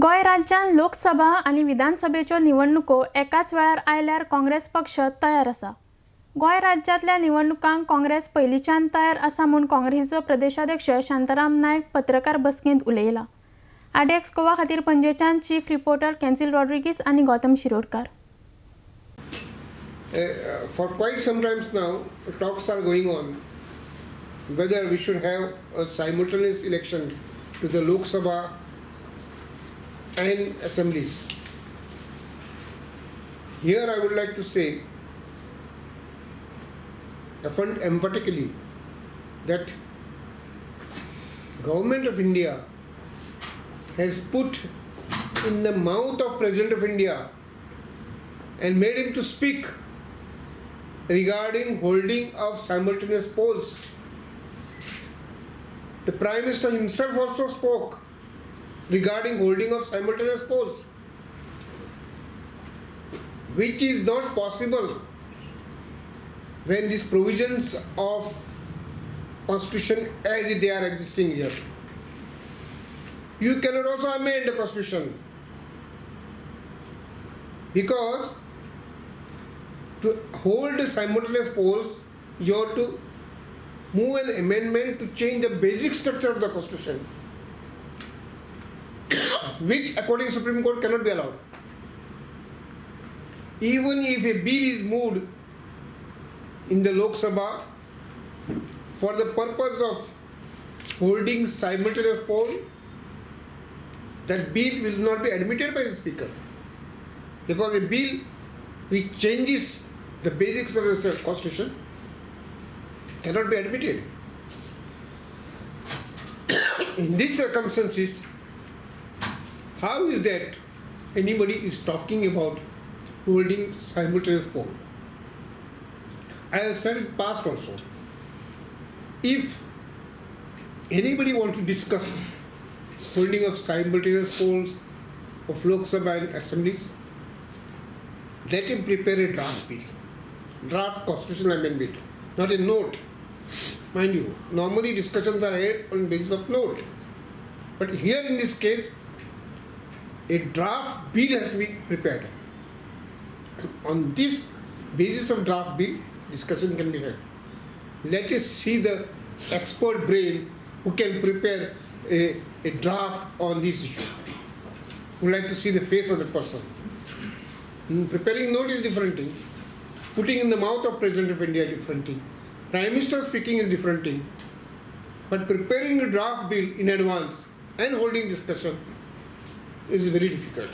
गोंय राज्यात लोकसभा आणि विधानसभेच्यो निवडणुको एकाच वेळार आयल्यार काँग्रेस पक्ष तयार आसा। गोंय राज्यांतल्या निवडणुकांक काँग्रेस पयलींच्यान तयार आसा म्हूण काँग्रेसीचो प्रदेशाध्यक्ष शांताराम नायक पत्रकार बसकेंत उलयला। आडेक्स गोवा खातीर पणजेच्यान चीफ रिपोर्टर कॅन्सिल रॉड्रिगीस आनी Gautam Shirodkar. For quite some times now, talks are going on whether we should have a simultaneous election to the Lok Sabha and assemblies. Here I would like to say emphatically that Government of India has put in the mouth of President of India and made him to speak regarding holding of simultaneous polls. The Prime Minister himself also spoke regarding holding of simultaneous polls, which is not possible when these provisions of Constitution as they are existing here. You cannot also amend the Constitution, because to hold simultaneous polls, you have to move an amendment to change the basic structure of the Constitution, which according to Supreme Court cannot be allowed. Even if a bill is moved in the Lok Sabha for the purpose of holding simultaneous poll, that bill will not be admitted by the Speaker, because a bill which changes the basics of the Constitution cannot be admitted. In these circumstances, how is that anybody is talking about holding simultaneous poll? I have said it past also. If anybody wants to discuss holding of simultaneous polls of Lok Sabha and assemblies, let him prepare a draft bill, draft constitutional amendment, not a note. Mind you, normally discussions are held on the basis of note. But here in this case, a draft bill has to be prepared. On this basis of draft bill, discussion can be held. Let us see the expert brain who can prepare a draft on this issue. We would like to see the face of the person. Preparing note is different thing. Putting in the mouth of President of India is different thing. Prime Minister speaking is different thing. But preparing a draft bill in advance and holding discussion is very difficult.